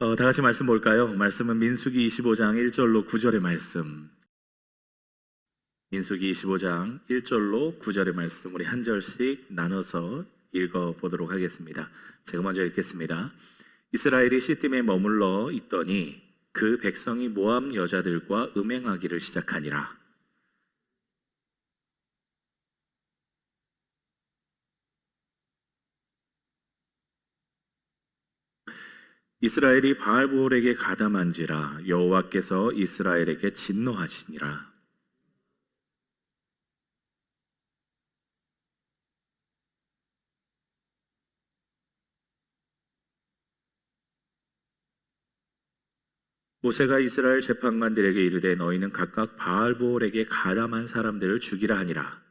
다 같이 말씀 볼까요? 말씀은 민수기 25장 1절로 9절의 말씀. 민수기 25장 1절로 9절의 말씀 우리 한 절씩 나눠서 읽어보도록 하겠습니다. 제가 먼저 읽겠습니다. 이스라엘이 시딤에 머물러 있더니 그 백성이 모압 여자들과 음행하기를 시작하니라. 이스라엘이 바알브올에게 가담한지라 여호와께서 이스라엘에게 진노하시니라. 모세가 이스라엘 재판관들에게 이르되 너희는 각각 바알브올에게 가담한 사람들을 죽이라 하니라.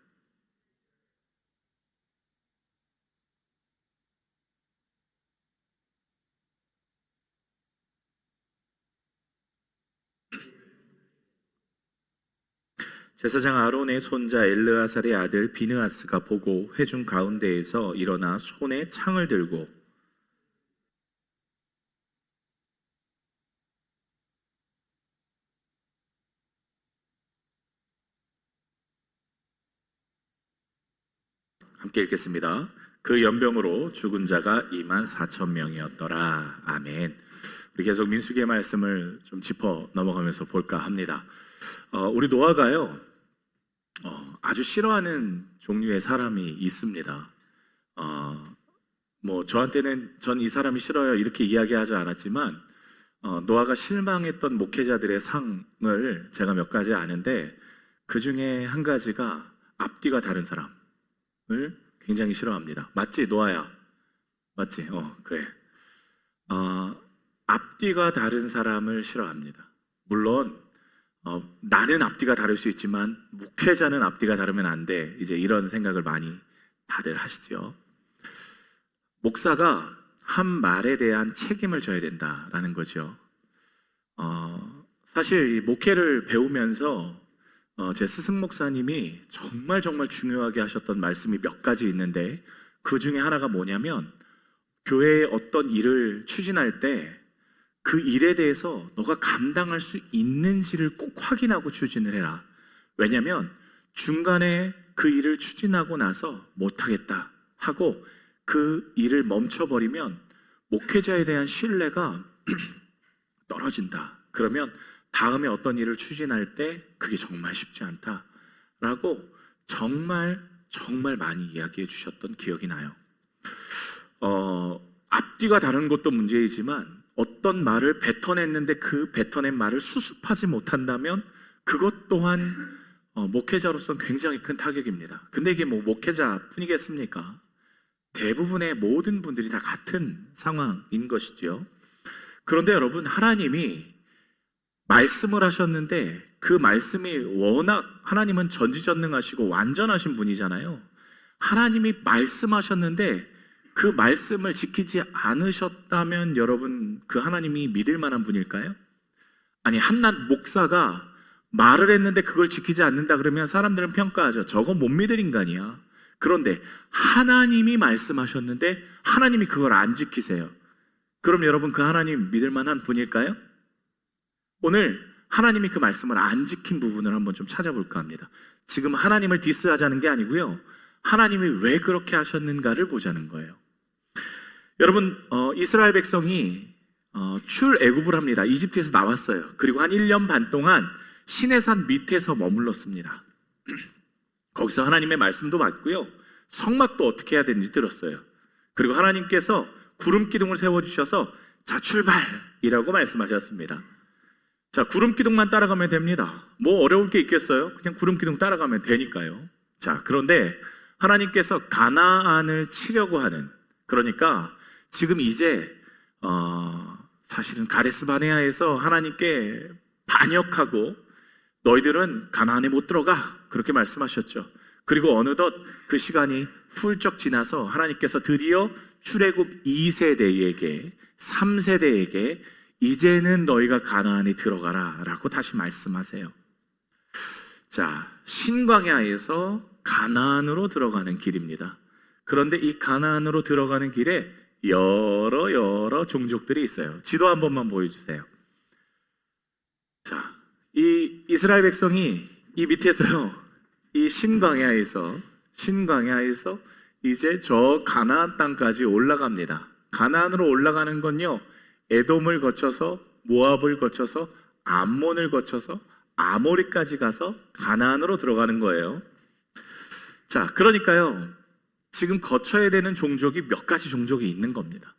제사장 아론의 손자 엘르아살의 아들 비느하스가 보고 회중 가운데에서 일어나 손에 창을 들고 함께 읽겠습니다. 그 연병으로 죽은 자가 24,000명이었더라. 아멘. 우리 계속 민수기의 말씀을 좀 짚어 넘어가면서 볼까 합니다. 우리 노아가요 아주 싫어하는 종류의 사람이 있습니다. 저한테는 전 이 사람이 싫어요 이렇게 이야기하지 않았지만 노아가 실망했던 목회자들의 상을 제가 몇 가지 아는데 그 중에 한 가지가 앞뒤가 다른 사람을 굉장히 싫어합니다. 맞지 노아야? 맞지? 그래. 앞뒤가 다른 사람을 싫어합니다. 물론 나는 앞뒤가 다를 수 있지만 목회자는 앞뒤가 다르면 안 돼. 이제 이런 생각을 많이 다들 하시죠. 목사가 한 말에 대한 책임을 져야 된다라는 거죠. 사실 이 목회를 배우면서 제 스승 목사님이 정말 중요하게 하셨던 말씀이 몇 가지 있는데 그 중에 하나가 뭐냐면 교회의 어떤 일을 추진할 때 그 일에 대해서 너가 감당할 수 있는지를 꼭 확인하고 추진을 해라. 왜냐하면 중간에 그 일을 추진하고 나서 못하겠다 하고 그 일을 멈춰버리면 목회자에 대한 신뢰가 떨어진다. 그러면 다음에 어떤 일을 추진할 때 그게 정말 쉽지 않다라고 정말 많이 이야기해 주셨던 기억이 나요. 앞뒤가 다른 것도 문제이지만 어떤 말을 뱉어냈는데 그 뱉어낸 말을 수습하지 못한다면 그것 또한 목회자로서는 굉장히 큰 타격입니다. 근데 이게 목회자뿐이겠습니까? 대부분의 모든 분들이 다 같은 상황인 것이죠. 그런데 여러분, 하나님이 말씀을 하셨는데 그 말씀이 워낙 하나님은 전지전능하시고 완전하신 분이잖아요. 하나님이 말씀하셨는데 그 말씀을 지키지 않으셨다면 여러분, 그 하나님이 믿을 만한 분일까요? 아니, 한낱 목사가 말을 했는데 그걸 지키지 않는다 그러면 사람들은 평가하죠. 저거 못 믿을 인간이야. 그런데 하나님이 말씀하셨는데 하나님이 그걸 안 지키세요. 그럼 여러분, 그 하나님 믿을 만한 분일까요? 오늘 하나님이 그 말씀을 안 지킨 부분을 한번 좀 찾아볼까 합니다. 지금 하나님을 디스하자는 게 아니고요, 하나님이 왜 그렇게 하셨는가를 보자는 거예요. 여러분, 이스라엘 백성이 출애굽을 합니다. 이집트에서 나왔어요. 그리고 한 1년 반 동안 시내산 밑에서 머물렀습니다. 거기서 하나님의 말씀도 받고요, 성막도 어떻게 해야 되는지 들었어요. 그리고 하나님께서 구름 기둥을 세워주셔서 자, 출발이라고 말씀하셨습니다. 자, 구름 기둥만 따라가면 됩니다. 뭐 어려울 게 있겠어요? 그냥 구름 기둥 따라가면 되니까요. 자, 그런데 하나님께서 가나안을 치려고 하는, 그러니까 지금 이제 사실은 가데스 바네아에서 하나님께 반역하고 너희들은 가나안에 못 들어가, 그렇게 말씀하셨죠. 그리고 어느덧 그 시간이 훌쩍 지나서 하나님께서 드디어 출애굽 2세대에게 3세대에게 이제는 너희가 가나안에 들어가라 라고 다시 말씀하세요. 자, 신광야에서 가나안으로 들어가는 길입니다. 그런데 이 가나안으로 들어가는 길에 여러 종족들이 있어요. 지도 한 번만 보여주세요. 자, 이 이스라엘 백성이 이 밑에서요, 이 신광야에서 이제 저 가나안 땅까지 올라갑니다. 가나안으로 올라가는 건요, 에돔을 거쳐서 모압을 거쳐서 암몬을 거쳐서 아모리까지 가서 가나안으로 들어가는 거예요. 자, 그러니까요, 지금 거쳐야 되는 종족이 몇 가지 종족이 있는 겁니다.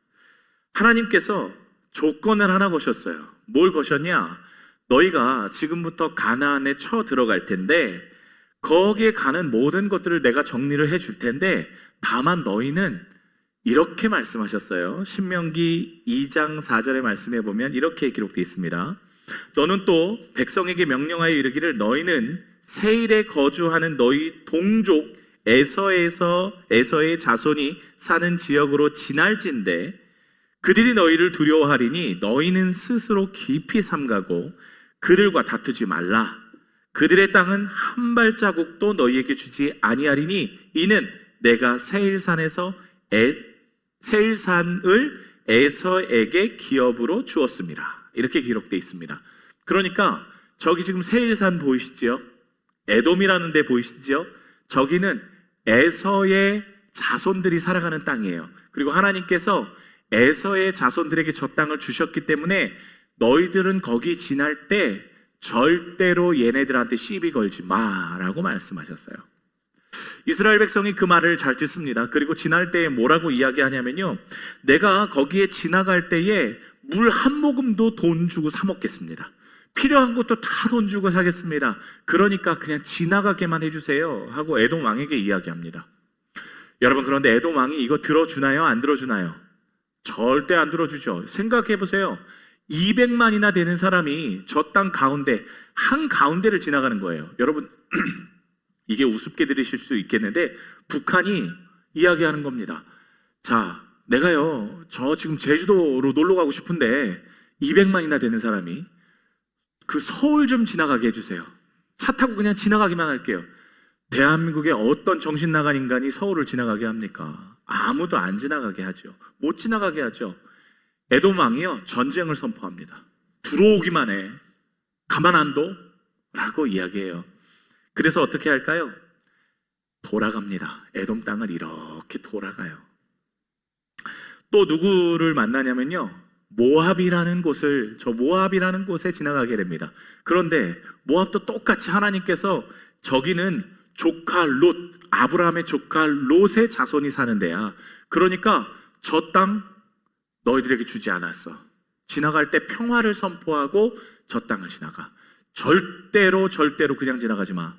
하나님께서 조건을 하나 거셨어요. 뭘 거셨냐? 너희가 지금부터 가나안에 쳐 들어갈 텐데 거기에 가는 모든 것들을 내가 정리를 해줄 텐데 다만 너희는 이렇게 말씀하셨어요. 신명기 2장 4절의 말씀에 보면 이렇게 기록되어 있습니다. 너는 또 백성에게 명령하여 이르기를 너희는 세일에 거주하는 너희 동족 에서의 자손이 사는 지역으로 지날진대 그들이 너희를 두려워하리니 너희는 스스로 깊이 삼가고 그들과 다투지 말라. 그들의 땅은 한 발자국도 너희에게 주지 아니하리니 이는 내가 세일산을 에서에게 기업으로 주었습니다. 이렇게 기록되어 있습니다. 그러니까 저기 지금 세일산 보이시지요? 에돔이라는 데 보이시지요? 저기는 에서의 자손들이 살아가는 땅이에요. 그리고 하나님께서 에서의 자손들에게 저 땅을 주셨기 때문에 너희들은 거기 지날 때 절대로 얘네들한테 시비 걸지 마라고 말씀하셨어요. 이스라엘 백성이 그 말을 잘 듣습니다. 그리고 지날 때에 뭐라고 이야기하냐면요, 내가 거기에 지나갈 때에 물 한 모금도 돈 주고 사 먹겠습니다. 필요한 것도 다 돈 주고 사겠습니다. 그러니까 그냥 지나가게만 해주세요 하고 에돔 왕에게 이야기합니다. 여러분, 그런데 에돔 왕이 이거 들어주나요? 안 들어주나요? 절대 안 들어주죠. 생각해보세요. 200만이나 되는 사람이 저 땅 가운데 한 가운데를 지나가는 거예요. 여러분, 이게 우습게 들으실 수 있겠는데 북한이 이야기하는 겁니다. 자, 내가요, 저 지금 제주도로 놀러 가고 싶은데 200만이나 되는 사람이 그 서울 좀 지나가게 해주세요. 차 타고 그냥 지나가기만 할게요. 대한민국의 어떤 정신 나간 인간이 서울을 지나가게 합니까? 아무도 안 지나가게 하죠. 못 지나가게 하죠. 에돔 왕이요, 전쟁을 선포합니다. 들어오기만 해. 가만 안 둬? 라고 이야기해요. 그래서 어떻게 할까요? 돌아갑니다. 에돔 땅을 이렇게 돌아가요. 또 누구를 만나냐면요, 모압이라는 곳에 지나가게 됩니다. 그런데 모압도 똑같이 하나님께서 저기는 조카 롯, 아브라함의 조카 롯의 자손이 사는 데야. 그러니까 저 땅 너희들에게 주지 않았어. 지나갈 때 평화를 선포하고 저 땅을 지나가. 절대로 그냥 지나가지 마.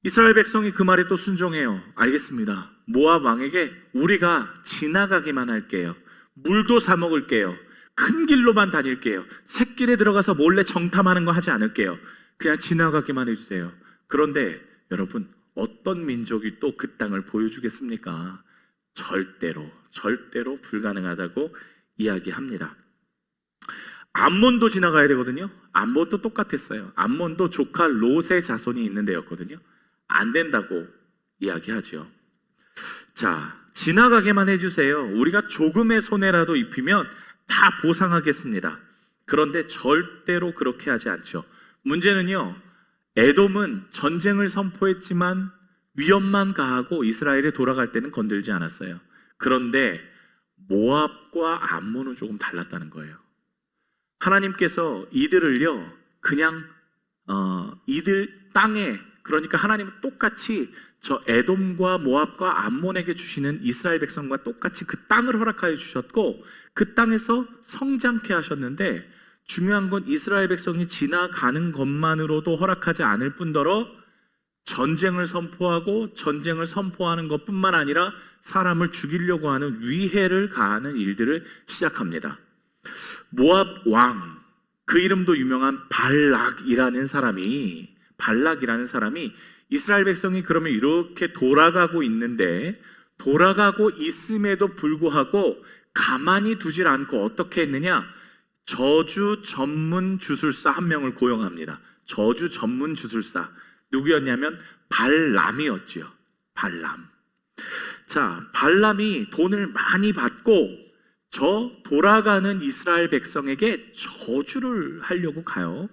이스라엘 백성이 그 말에 또 순종해요. 알겠습니다. 모압 왕에게 우리가 지나가기만 할게요. 물도 사 먹을게요. 큰 길로만 다닐게요. 샛길에 들어가서 몰래 정탐하는 거 하지 않을게요. 그냥 지나가기만 해주세요. 그런데 여러분, 어떤 민족이 또 그 땅을 보여주겠습니까? 절대로 불가능하다고 이야기합니다. 암몬도 지나가야 되거든요. 암몬도 똑같았어요. 암몬도 조카 롯의 자손이 있는 데였거든요. 안 된다고 이야기하죠. 자, 지나가게만 해주세요. 우리가 조금의 손해라도 입히면 다 보상하겠습니다. 그런데 절대로 그렇게 하지 않죠. 문제는요, 에돔은 전쟁을 선포했지만 위협만 가하고 이스라엘에 돌아갈 때는 건들지 않았어요. 그런데 모압과 암몬은 조금 달랐다는 거예요. 하나님께서 이들을요, 그냥 이들 땅에, 그러니까 하나님은 똑같이 저 에돔과 모압과 암몬에게 주시는 이스라엘 백성과 똑같이 그 땅을 허락하여 주셨고 그 땅에서 성장케 하셨는데, 중요한 건 이스라엘 백성이 지나가는 것만으로도 허락하지 않을 뿐더러 전쟁을 선포하고 전쟁을 선포하는 것뿐만 아니라 사람을 죽이려고 하는 위해를 가하는 일들을 시작합니다. 모압 왕, 그 이름도 유명한 발락이라는 사람이 이스라엘 백성이 그러면 이렇게 돌아가고 있는데, 돌아가고 있음에도 불구하고 가만히 두질 않고 어떻게 했느냐? 저주 전문 주술사 한 명을 고용합니다. 저주 전문 주술사. 누구였냐면 발람이었지요. 발람. 자, 발람이 돈을 많이 받고 저 돌아가는 이스라엘 백성에게 저주를 하려고 가요.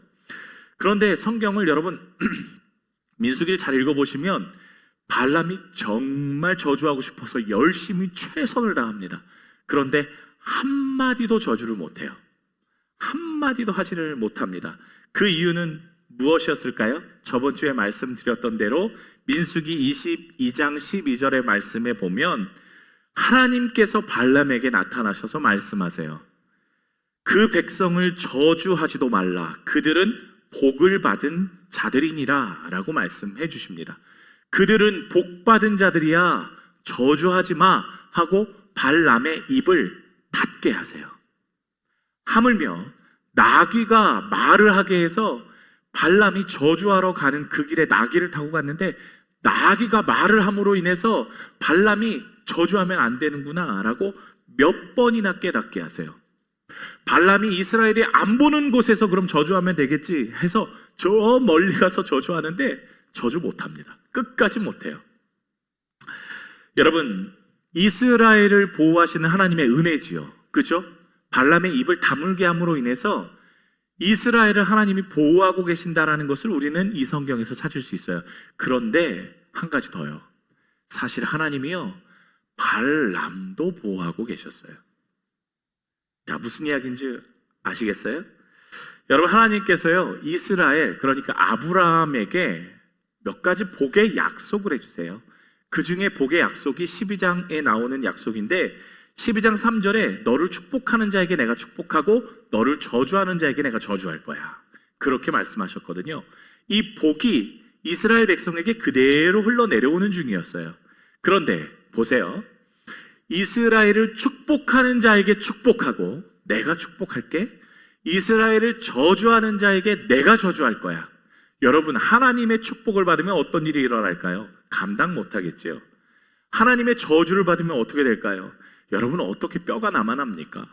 그런데 성경을 여러분 민수기를 잘 읽어보시면 발람이 정말 저주하고 싶어서 열심히 최선을 다합니다. 그런데 한마디도 저주를 못해요. 한마디도 하지를 못합니다. 그 이유는 무엇이었을까요? 저번 주에 말씀드렸던 대로 민수기 22장 12절의 말씀에 보면 하나님께서 발람에게 나타나셔서 말씀하세요. 그 백성을 저주하지도 말라. 그들은 복을 받은 자들이니라 라고 말씀해 주십니다. 그들은 복 받은 자들이야 저주하지 마 하고 발람의 입을 닫게 하세요. 하물며 나귀가 말을 하게 해서 발람이 저주하러 가는 그 길에 나귀를 타고 갔는데 나귀가 말을 함으로 인해서 발람이 저주하면 안 되는구나 라고 몇 번이나 깨닫게 하세요. 발람이 이스라엘이 안 보는 곳에서 그럼 저주하면 되겠지 해서 저 멀리 가서 저주하는데 저주 못합니다. 끝까지 못해요. 여러분, 이스라엘을 보호하시는 하나님의 은혜지요. 그죠? 발람의 입을 다물게 함으로 인해서 이스라엘을 하나님이 보호하고 계신다라는 것을 우리는 이 성경에서 찾을 수 있어요. 그런데 한 가지 더요. 사실 하나님이요, 발람도 보호하고 계셨어요. 자, 무슨 이야기인지 아시겠어요? 여러분, 하나님께서요, 이스라엘, 그러니까 아브라함에게 몇 가지 복의 약속을 해주세요. 그 중에 복의 약속이 12장에 나오는 약속인데 12장 3절에 너를 축복하는 자에게 내가 축복하고 너를 저주하는 자에게 내가 저주할 거야. 그렇게 말씀하셨거든요. 이 복이 이스라엘 백성에게 그대로 흘러내려오는 중이었어요. 그런데 보세요. 이스라엘을 축복하는 자에게 축복하고 내가 축복할게. 이스라엘을 저주하는 자에게 내가 저주할 거야. 여러분, 하나님의 축복을 받으면 어떤 일이 일어날까요? 감당 못하겠지요. 하나님의 저주를 받으면 어떻게 될까요? 여러분, 어떻게 뼈가 남아납니까?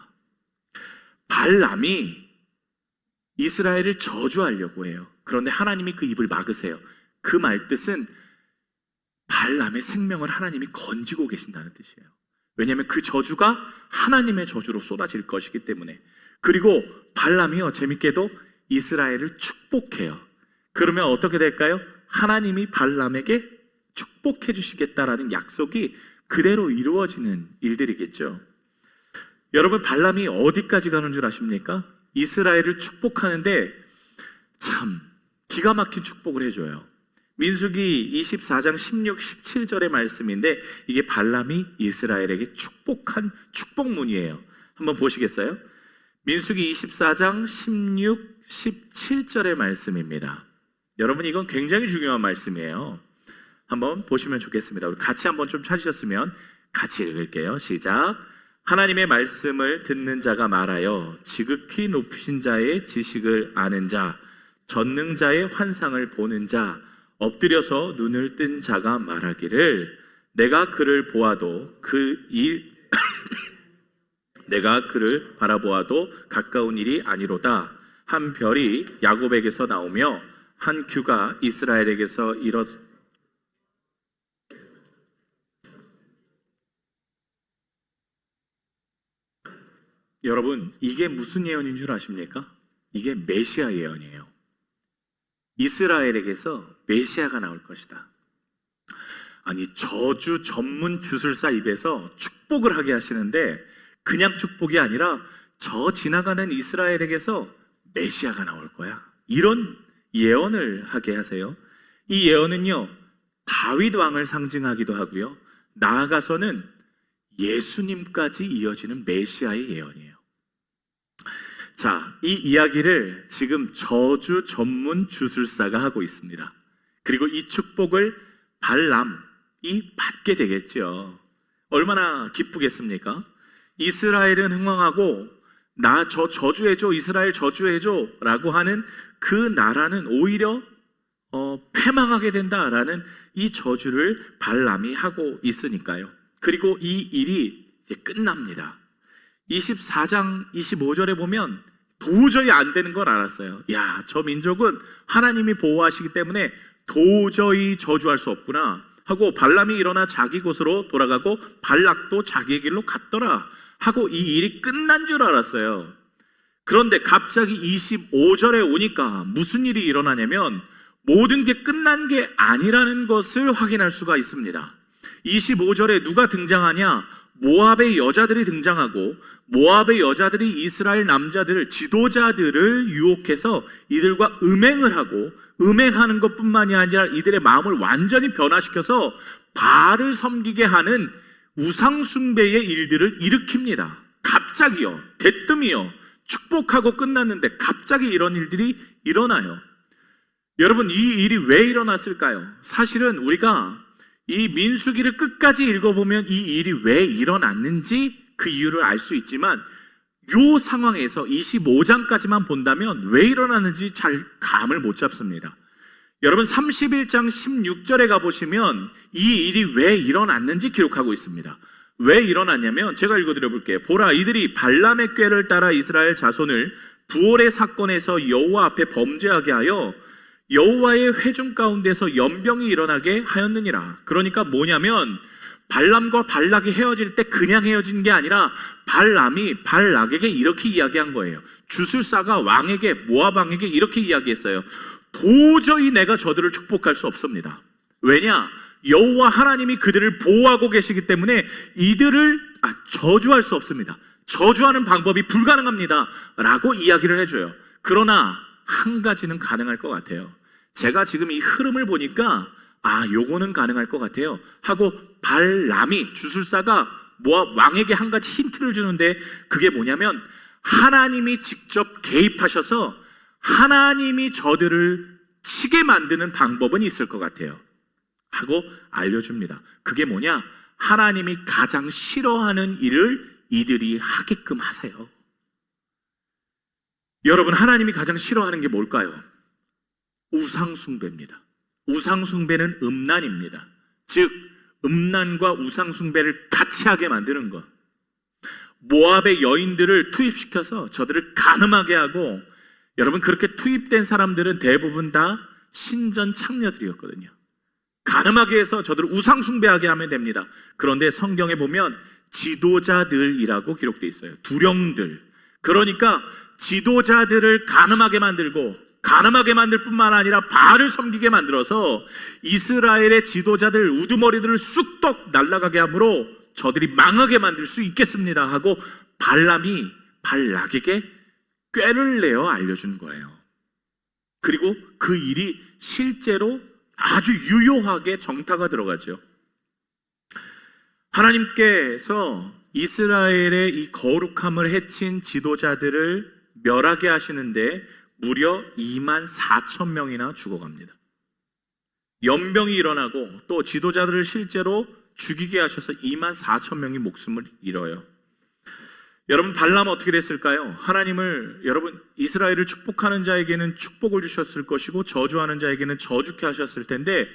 발람이 이스라엘을 저주하려고 해요. 그런데 하나님이 그 입을 막으세요. 그 말뜻은 발람의 생명을 하나님이 건지고 계신다는 뜻이에요. 왜냐하면 그 저주가 하나님의 저주로 쏟아질 것이기 때문에. 그리고 발람이요, 재밌게도 이스라엘을 축복해요. 그러면 어떻게 될까요? 하나님이 발람에게 축복해 주시겠다라는 약속이 그대로 이루어지는 일들이겠죠. 여러분, 발람이 어디까지 가는 줄 아십니까? 이스라엘을 축복하는데 참 기가 막힌 축복을 해줘요. 민수기 24장 16, 17절의 말씀인데 이게 발람이 이스라엘에게 축복한 축복문이에요. 한번 보시겠어요? 민수기 24장 16, 17절의 말씀입니다. 여러분, 이건 굉장히 중요한 말씀이에요. 한번 보시면 좋겠습니다. 우리 같이 한번 좀 찾으셨으면 같이 읽을게요. 시작. 하나님의 말씀을 듣는 자가 말하여 지극히 높으신 자의 지식을 아는 자, 전능자의 환상을 보는 자, 엎드려서 눈을 뜬 자가 말하기를 내가 그를 보아도 내가 그를 바라보아도 가까운 일이 아니로다. 한 별이 야곱에게서 나오며 한 규가 이스라엘에게서 여러분, 이게 무슨 예언인 줄 아십니까? 이게 메시아 예언이에요. 이스라엘에게서 메시아가 나올 것이다. 아니, 저주 전문 주술사 입에서 축복을 하게 하시는데 그냥 축복이 아니라 저 지나가는 이스라엘에게서 메시아가 나올 거야. 이런 예언을 하게 하세요. 이 예언은요, 다윗 왕을 상징하기도 하고요, 나아가서는 예수님까지 이어지는 메시아의 예언이에요. 자, 이 이야기를 지금 저주 전문 주술사가 하고 있습니다. 그리고 이 축복을 발람이 받게 되겠죠. 얼마나 기쁘겠습니까? 이스라엘은 흥왕하고 나 저 저주해줘, 이스라엘 저주해줘 라고 하는 그 나라는 오히려 패망하게 된다라는 이 저주를 발람이 하고 있으니까요. 그리고 이 일이 이제 끝납니다. 24장 25절에 보면 도저히 안 되는 걸 알았어요. 야, 저 민족은 하나님이 보호하시기 때문에 도저히 저주할 수 없구나 하고 발람이 일어나 자기 곳으로 돌아가고 발락도 자기의 길로 갔더라 하고 이 일이 끝난 줄 알았어요. 그런데 갑자기 25절에 오니까 무슨 일이 일어나냐면 모든 게 끝난 게 아니라는 것을 확인할 수가 있습니다. 25절에 누가 등장하냐? 모압의 여자들이 등장하고 모압의 여자들이 이스라엘 남자들을, 지도자들을 유혹해서 이들과 음행을 하고 음행하는 것뿐만이 아니라 이들의 마음을 완전히 변화시켜서 바알을 섬기게 하는 우상숭배의 일들을 일으킵니다. 갑자기요, 대뜸이요, 축복하고 끝났는데 갑자기 이런 일들이 일어나요. 여러분, 이 일이 왜 일어났을까요? 사실은 우리가 이 민수기를 끝까지 읽어보면 이 일이 왜 일어났는지 그 이유를 알 수 있지만 이 상황에서 25장까지만 본다면 왜 일어났는지 잘 감을 못 잡습니다. 여러분, 31장 16절에 가보시면 이 일이 왜 일어났는지 기록하고 있습니다. 왜 일어났냐면 제가 읽어드려 볼게요. 보라, 이들이 발람의 꾀를 따라 이스라엘 자손을 부올의 사건에서 여호와 앞에 범죄하게 하여 여호와의 회중 가운데서 연병이 일어나게 하였느니라. 그러니까 뭐냐면 발람과 발락이 헤어질 때 그냥 헤어진 게 아니라 발람이 발락에게 이렇게 이야기한 거예요. 주술사가 왕에게, 모압 왕에게 이렇게 이야기했어요. 도저히 내가 저들을 축복할 수 없습니다. 왜냐? 여호와 하나님이 그들을 보호하고 계시기 때문에 이들을 저주할 수 없습니다. 저주하는 방법이 불가능합니다 라고 이야기를 해줘요. 그러나 한 가지는 가능할 것 같아요. 제가 지금 이 흐름을 보니까 요거는 가능할 것 같아요 하고 발람이, 주술사가 모압 왕에게 한 가지 힌트를 주는데 그게 뭐냐면 하나님이 직접 개입하셔서 하나님이 저들을 치게 만드는 방법은 있을 것 같아요 하고 알려줍니다. 그게 뭐냐? 하나님이 가장 싫어하는 일을 이들이 하게끔 하세요. 여러분, 하나님이 가장 싫어하는 게 뭘까요? 우상숭배입니다. 우상숭배는 음란입니다. 즉 음란과 우상숭배를 같이 하게 만드는 것. 모압의 여인들을 투입시켜서 저들을 간음하게 하고, 여러분, 그렇게 투입된 사람들은 대부분 다 신전 창녀들이었거든요. 간음하게 해서 저들을 우상숭배하게 하면 됩니다. 그런데 성경에 보면 지도자들이라고 기록되어 있어요. 두령들. 그러니까 지도자들을 간음하게 만들고, 간음하게 만들 뿐만 아니라 바알을 섬기게 만들어서 이스라엘의 지도자들 우두머리들을 쑥떡 날아가게 함으로 저들이 망하게 만들 수 있겠습니다 하고 발람이 발락에게 꾀를 내어 알려준 거예요. 그리고 그 일이 실제로 아주 유효하게 정타가 들어가죠. 하나님께서 이스라엘의 이 거룩함을 해친 지도자들을 멸하게 하시는데 무려 24,000명이나 죽어갑니다. 연병이 일어나고 또 지도자들을 실제로 죽이게 하셔서 24,000명이 목숨을 잃어요. 여러분, 발람 어떻게 됐을까요? 하나님을, 여러분, 이스라엘을 축복하는 자에게는 축복을 주셨을 것이고 저주하는 자에게는 저주케 하셨을 텐데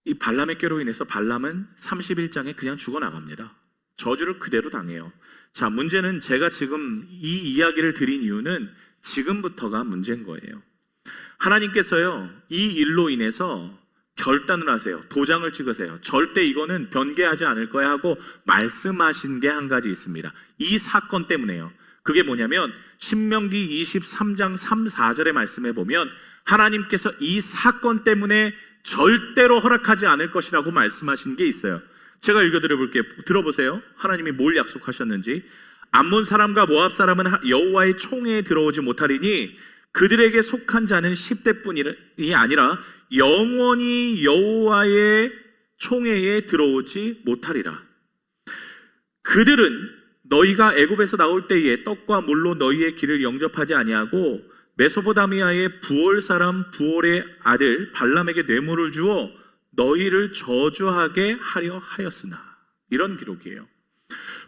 이 발람의 꾀로 인해서 발람은 31장에 그냥 죽어나갑니다. 저주를 그대로 당해요. 자, 문제는 제가 지금 이 이야기를 드린 이유는 지금부터가 문제인 거예요. 하나님께서요, 이 일로 인해서 결단을 하세요. 도장을 찍으세요. 절대 이거는 변개하지 않을 거야 하고 말씀하신 게 한 가지 있습니다. 이 사건 때문에요. 그게 뭐냐면 신명기 23장 3, 4절의 말씀에 보면 하나님께서 이 사건 때문에 절대로 허락하지 않을 것이라고 말씀하신 게 있어요. 제가 읽어드려 볼게요. 들어보세요. 하나님이 뭘 약속하셨는지. 암몬 사람과 모압 사람은 여호와의 총회에 들어오지 못하리니 그들에게 속한 자는 10대뿐이 아니라 영원히 여호와의 총회에 들어오지 못하리라. 그들은 너희가 애굽에서 나올 때에 떡과 물로 너희의 길을 영접하지 아니하고 메소포타미아의 부올 사람 부올의 아들 발람에게 뇌물을 주어 너희를 저주하게 하려 하였으나. 이런 기록이에요.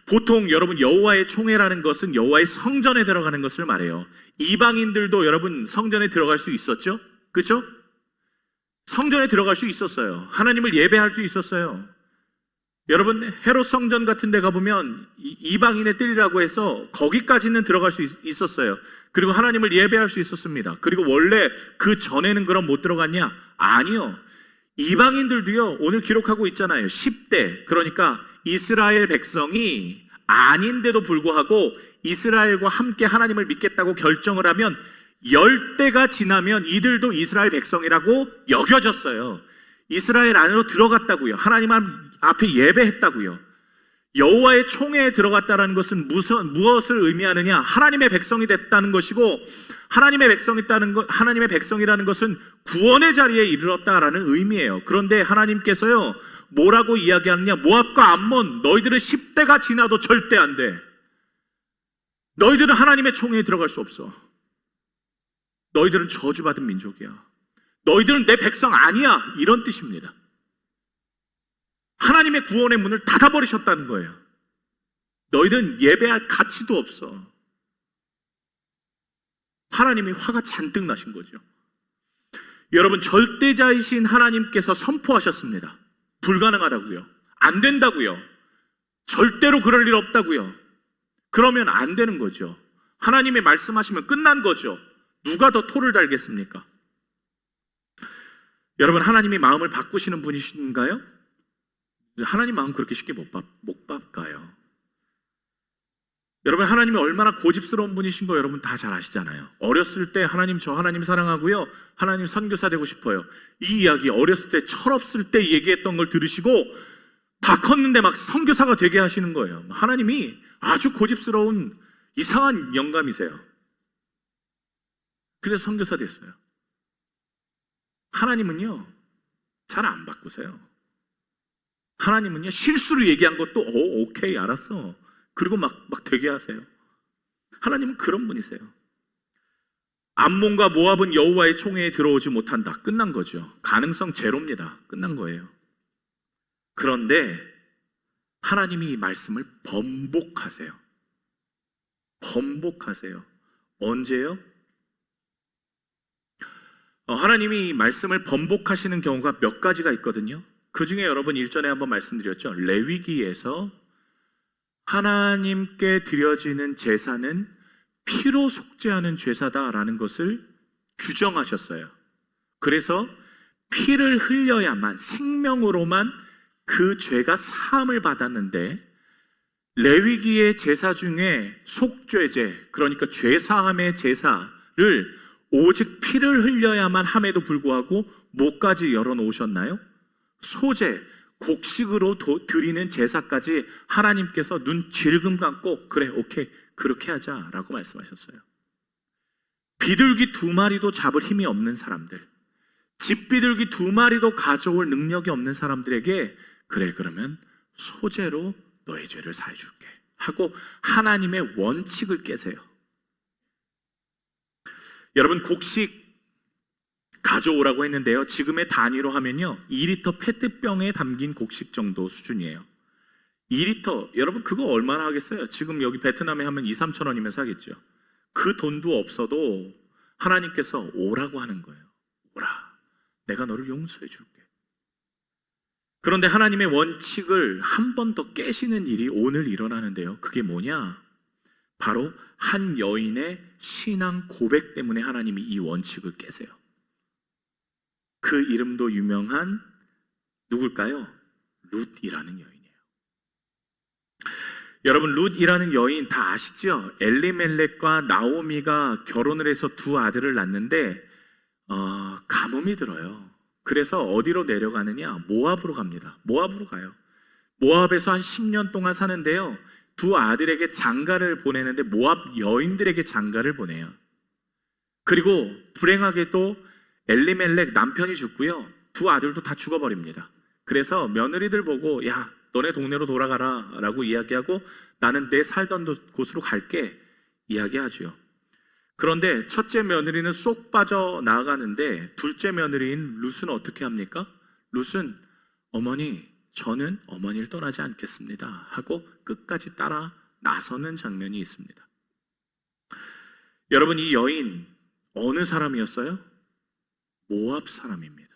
보통 여러분, 여호와의 총회라는 것은 여호와의 성전에 들어가는 것을 말해요. 이방인들도 여러분 성전에 들어갈 수 있었죠? 그렇죠? 성전에 들어갈 수 있었어요. 하나님을 예배할 수 있었어요. 여러분, 헤롯 성전 같은 데 가보면 이방인의 뜰이라고 해서 거기까지는 들어갈 수 있었어요. 그리고 하나님을 예배할 수 있었습니다. 그리고 원래 그 전에는 그럼 못 들어갔냐? 아니요. 이방인들도요, 오늘 기록하고 있잖아요. 10대, 그러니까 이스라엘 백성이 아닌데도 불구하고 이스라엘과 함께 하나님을 믿겠다고 결정을 하면 10대가 지나면 이들도 이스라엘 백성이라고 여겨졌어요. 이스라엘 안으로 들어갔다고요. 하나님 앞에 예배했다고요. 여호와의 총회에 들어갔다는 것은 무엇을 의미하느냐? 하나님의 백성이 됐다는 것이고, 하나님의 백성이라는 것은 구원의 자리에 이르렀다라는 의미예요. 그런데 하나님께서요, 뭐라고 이야기하느냐? 모압과 암몬, 너희들은 10대가 지나도 절대 안 돼. 너희들은 하나님의 총회에 들어갈 수 없어. 너희들은 저주받은 민족이야. 너희들은 내 백성 아니야. 이런 뜻입니다. 하나님의 구원의 문을 닫아버리셨다는 거예요. 너희들은 예배할 가치도 없어. 하나님이 화가 잔뜩 나신 거죠. 여러분, 절대자이신 하나님께서 선포하셨습니다. 불가능하다고요. 안 된다고요. 절대로 그럴 일 없다고요. 그러면 안 되는 거죠. 하나님이 말씀하시면 끝난 거죠. 누가 더 토를 달겠습니까? 여러분, 하나님이 마음을 바꾸시는 분이신가요? 하나님 마음 그렇게 쉽게 못 바꿔요. 여러분, 하나님이 얼마나 고집스러운 분이신 거 여러분 다 잘 아시잖아요. 어렸을 때 하나님 사랑하고요, 하나님 선교사 되고 싶어요. 이 이야기 어렸을 때 철없을 때 얘기했던 걸 들으시고 다 컸는데 막 선교사가 되게 하시는 거예요. 하나님이 아주 고집스러운 이상한 영감이세요. 그래서 선교사 됐어요. 하나님은요, 잘 안 바꾸세요. 하나님은요, 실수를 얘기한 것도 오케이 알았어, 그리고 막 되게 하세요. 하나님은 그런 분이세요. 암몬과 모압은 여호와의 총회에 들어오지 못한다. 끝난 거죠. 가능성 제로입니다. 끝난 거예요. 그런데 하나님이 이 말씀을 번복하세요. 번복하세요. 언제요? 하나님이 말씀을 번복하시는 경우가 몇 가지가 있거든요. 그 중에 여러분 일전에 한번 말씀드렸죠. 레위기에서 하나님께 드려지는 제사는 피로 속죄하는 제사다라는 것을 규정하셨어요. 그래서 피를 흘려야만, 생명으로만 그 죄가 사함을 받았는데, 레위기의 제사 중에 속죄제, 그러니까 죄사함의 제사를 오직 피를 흘려야만 함에도 불구하고 뭐까지 열어놓으셨나요? 소제, 곡식으로 드리는 제사까지 하나님께서 눈 질금 감고 그래, 오케이, 그렇게 하자라고 말씀하셨어요. 비둘기 2마리도 잡을 힘이 없는 사람들, 집비둘기 2마리도 가져올 능력이 없는 사람들에게 그래, 그러면 소제로 너의 죄를 사해줄게 하고 하나님의 원칙을 깨세요. 여러분, 곡식 가져오라고 했는데요, 지금의 단위로 하면요 2리터 페트병에 담긴 곡식 정도 수준이에요. 2리터, 여러분 그거 얼마나 하겠어요? 지금 여기 베트남에 하면 2-3천 원이면 사겠죠. 그 돈도 없어도 하나님께서 오라고 하는 거예요. 오라, 내가 너를 용서해 줄게. 그런데 하나님의 원칙을 한 번 더 깨시는 일이 오늘 일어나는데요, 그게 뭐냐? 바로 한 여인의 신앙 고백 때문에 하나님이 이 원칙을 깨세요. 그 이름도 유명한 누굴까요? 룻이라는 여인이에요. 여러분, 룻이라는 여인 다 아시죠? 엘리멜렉과 나오미가 결혼을 해서 2 아들을 낳는데 가뭄이 들어요. 그래서 어디로 내려가느냐? 모압으로 갑니다. 모압으로 가요. 모압에서 한 10년 동안 사는데요, 2 아들에게 장가를 보내는데 모압 여인들에게 장가를 보내요. 그리고 불행하게도 엘리멜렉 남편이 죽고요, 2 아들도 다 죽어버립니다. 그래서 며느리들 보고 야, 너네 동네로 돌아가라 라고 이야기하고 나는 내 살던 곳으로 갈게 이야기하죠. 그런데 첫째 며느리는 쏙 빠져나가는데 둘째 며느리인 룻은 어떻게 합니까? 룻은 어머니, 저는 어머니를 떠나지 않겠습니다 하고 끝까지 따라 나서는 장면이 있습니다. 여러분, 이 여인 어느 사람이었어요? 모압 사람입니다.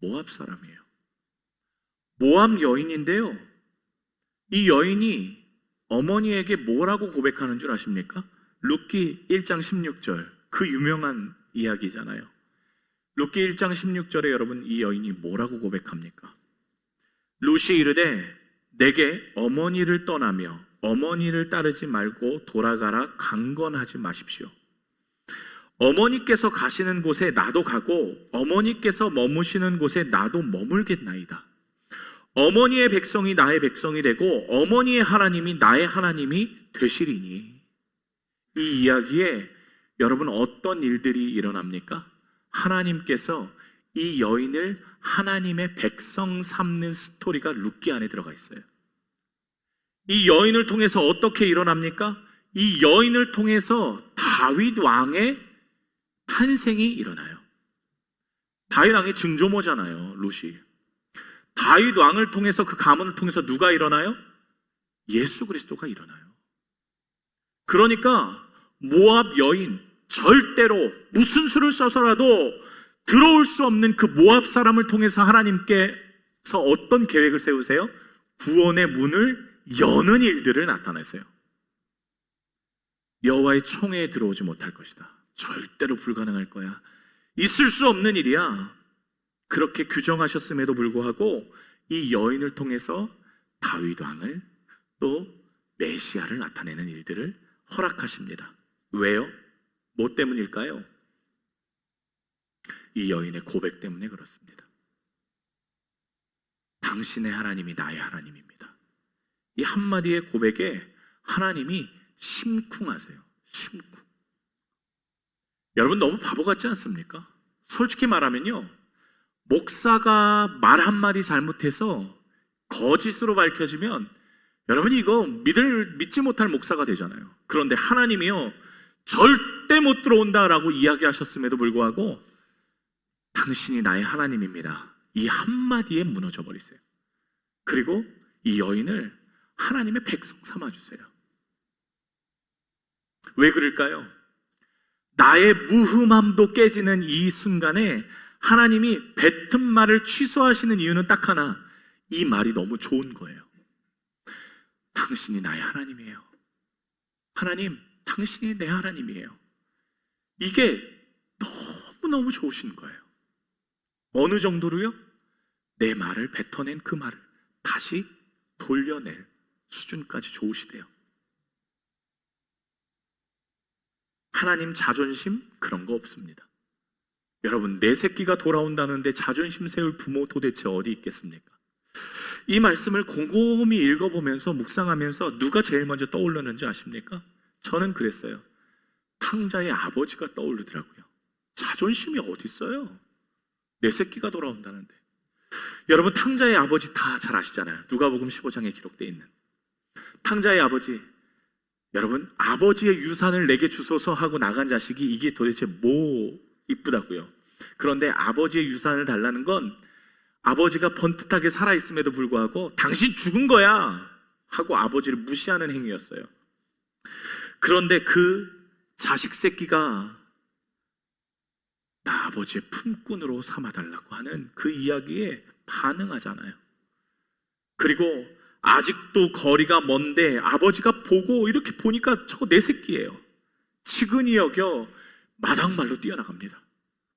모압 사람이에요. 모압 여인인데요, 이 여인이 어머니에게 뭐라고 고백하는 줄 아십니까? 룻기 1장 16절, 그 유명한 이야기잖아요. 룻기 1장 16절에 여러분 이 여인이 뭐라고 고백합니까? 룻이 이르되 내게 어머니를 떠나며 어머니를 따르지 말고 돌아가라 강건하지 마십시오. 어머니께서 가시는 곳에 나도 가고 어머니께서 머무시는 곳에 나도 머물겠나이다. 어머니의 백성이 나의 백성이 되고 어머니의 하나님이 나의 하나님이 되시리니. 이 이야기에 여러분 어떤 일들이 일어납니까? 하나님께서 이 여인을 하나님의 백성 삼는 스토리가 룻기 안에 들어가 있어요. 이 여인을 통해서 어떻게 일어납니까? 이 여인을 통해서 다윗 왕의 탄생이 일어나요. 다윗 왕의 증조모잖아요, 룻이. 다윗 왕을 통해서, 그 가문을 통해서 누가 일어나요? 예수 그리스도가 일어나요. 그러니까 모압 여인, 절대로 무슨 수를 써서라도 들어올 수 없는 그 모압 사람을 통해서 하나님께서 어떤 계획을 세우세요? 구원의 문을 여는 일들을 나타내세요. 여호와의 총회에 들어오지 못할 것이다. 절대로 불가능할 거야. 있을 수 없는 일이야. 그렇게 규정하셨음에도 불구하고 이 여인을 통해서 다윗 왕을 또 메시아를 나타내는 일들을 허락하십니다. 왜요? 뭐 때문일까요? 이 여인의 고백 때문에 그렇습니다. 당신의 하나님이 나의 하나님입니다. 이 한마디의 고백에 하나님이 심쿵하세요. 심쿵. 여러분 너무 바보 같지 않습니까? 솔직히 말하면요, 목사가 말 한마디 잘못해서 거짓으로 밝혀지면 여러분이 이거 믿지 못할 목사가 되잖아요. 그런데 하나님이요, 절대 못 들어온다라고 이야기하셨음에도 불구하고 당신이 나의 하나님입니다, 이 한마디에 무너져 버리세요. 그리고 이 여인을 하나님의 백성 삼아주세요. 왜 그럴까요? 나의 무흠함도 깨지는 이 순간에 하나님이 뱉은 말을 취소하시는 이유는 딱 하나, 이 말이 너무 좋은 거예요. 당신이 나의 하나님이에요. 하나님, 당신이 내 하나님이에요. 이게 너무너무 좋으신 거예요. 어느 정도로요? 내 말을 뱉어낸 그 말을 다시 돌려낼 수준까지 좋으시대요. 하나님 자존심 그런 거 없습니다. 여러분, 내 새끼가 돌아온다는데 자존심 세울 부모 도대체 어디 있겠습니까? 이 말씀을 곰곰이 읽어보면서 묵상하면서 누가 제일 먼저 떠오르는지 아십니까? 저는 그랬어요. 탕자의 아버지가 떠오르더라고요. 자존심이 어디 있어요? 내 새끼가 돌아온다는데. 여러분, 탕자의 아버지 다 잘 아시잖아요. 누가복음 15장에 기록되어 있는 탕자의 아버지. 여러분, 아버지의 유산을 내게 주소서 하고 나간 자식이 이게 도대체 뭐 이쁘다고요. 그런데 아버지의 유산을 달라는 건 아버지가 번듯하게 살아있음에도 불구하고 당신 죽은 거야 하고 아버지를 무시하는 행위였어요. 그런데 그 자식 새끼가 나 아버지의 품꾼으로 삼아달라고 하는 그 이야기에 반응하잖아요. 그리고 아직도 거리가 먼데 아버지가 보고 이렇게 보니까 저거 내 새끼예요. 측은히 여겨 마당말로 뛰어나갑니다.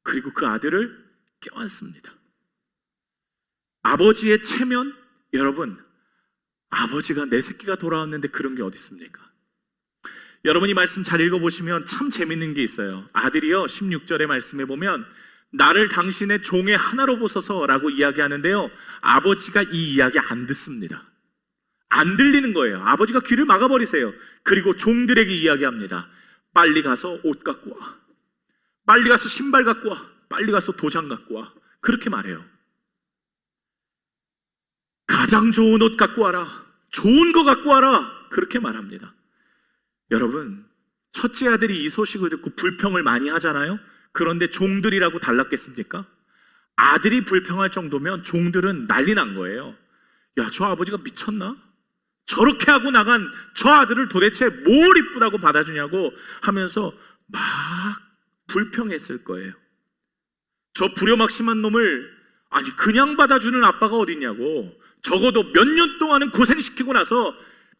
그리고 그 아들을 껴안습니다. 아버지의 체면, 여러분, 아버지가 내 새끼가 돌아왔는데 그런 게 어디 있습니까? 여러분, 이 말씀 잘 읽어보시면 참 재밌는 게 있어요. 아들이요, 16절의 말씀에 보면 나를 당신의 종의 하나로 보소서 라고 이야기하는데요, 아버지가 이 이야기 안 듣습니다. 안 들리는 거예요. 아버지가 귀를 막아버리세요. 그리고 종들에게 이야기합니다. 빨리 가서 옷 갖고 와. 빨리 가서 신발 갖고 와. 빨리 가서 도장 갖고 와. 그렇게 말해요. 가장 좋은 옷 갖고 와라. 좋은 거 갖고 와라. 그렇게 말합니다. 여러분, 첫째 아들이 이 소식을 듣고 불평을 많이 하잖아요. 그런데 종들이라고 달랐겠습니까? 아들이 불평할 정도면 종들은 난리 난 거예요. 야, 저 아버지가 미쳤나? 저렇게 하고 나간 저 아들을 도대체 뭘 이쁘다고 받아주냐고 하면서 막 불평했을 거예요. 저 불효막심한 놈을 아니 그냥 받아주는 아빠가 어딨냐고. 적어도 몇 년 동안은 고생시키고 나서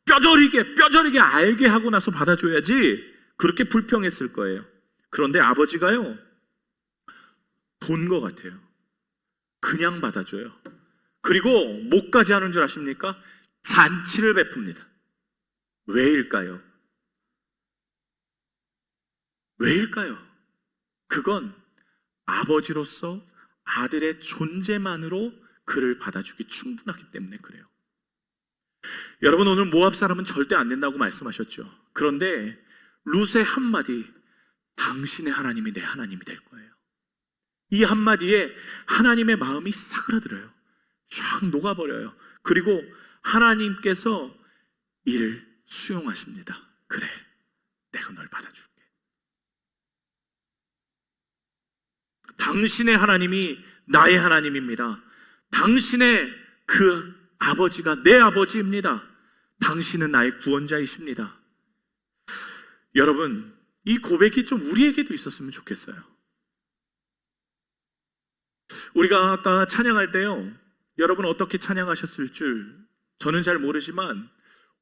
뼈저리게 알게 하고 나서 받아줘야지. 그렇게 불평했을 거예요. 그런데 아버지가요, 돈것 같아요. 그냥 받아줘요. 그리고 뭐까지 하는 줄 아십니까? 잔치를 베풉니다. 왜일까요? 왜일까요? 그건 아버지로서 아들의 존재만으로 그를 받아주기 충분하기 때문에 그래요. 여러분, 오늘 모압 사람은 절대 안 된다고 말씀하셨죠. 그런데 룻의 한마디, 당신의 하나님이 내 하나님이 될 거예요. 이 한마디에 하나님의 마음이 사그라들어요. 쫙 녹아버려요. 그리고 하나님께서 이를 수용하십니다. 그래, 내가 널 받아줄게. 당신의 하나님이 나의 하나님입니다. 당신의 그 아버지가 내 아버지입니다. 당신은 나의 구원자이십니다. 여러분, 이 고백이 좀 우리에게도 있었으면 좋겠어요. 우리가 아까 찬양할 때요, 여러분 어떻게 찬양하셨을 줄 저는 잘 모르지만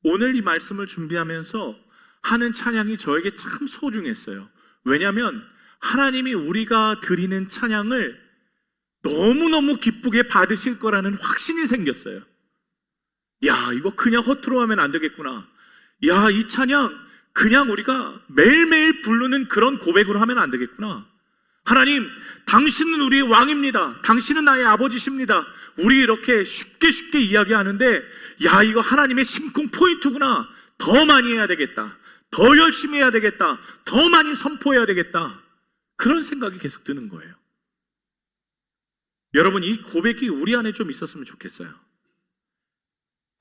오늘 이 말씀을 준비하면서 하는 찬양이 저에게 참 소중했어요. 왜냐하면 하나님이 우리가 드리는 찬양을 너무너무 기쁘게 받으실 거라는 확신이 생겼어요. 야, 이거 그냥 허투루 하면 안 되겠구나. 야, 이 찬양 그냥 우리가 매일매일 부르는 그런 고백으로 하면 안 되겠구나. 하나님, 당신은 우리의 왕입니다. 당신은 나의 아버지십니다. 우리 이렇게 쉽게 이야기하는데, 야, 이거 하나님의 심쿵 포인트구나. 더 많이 해야 되겠다. 더 열심히 해야 되겠다. 더 많이 선포해야 되겠다. 그런 생각이 계속 드는 거예요. 여러분, 이 고백이 우리 안에 좀 있었으면 좋겠어요.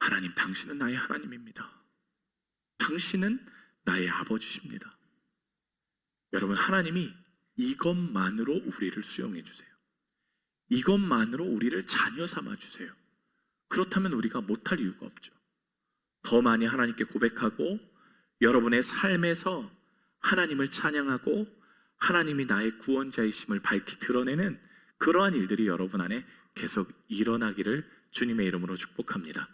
하나님, 당신은 나의 하나님입니다. 당신은 나의 아버지십니다. 여러분, 하나님이 이것만으로 우리를 수용해 주세요. 이것만으로 우리를 자녀 삼아 주세요. 그렇다면 우리가 못할 이유가 없죠. 더 많이 하나님께 고백하고 여러분의 삶에서 하나님을 찬양하고 하나님이 나의 구원자이심을 밝히 드러내는 그러한 일들이 여러분 안에 계속 일어나기를 주님의 이름으로 축복합니다.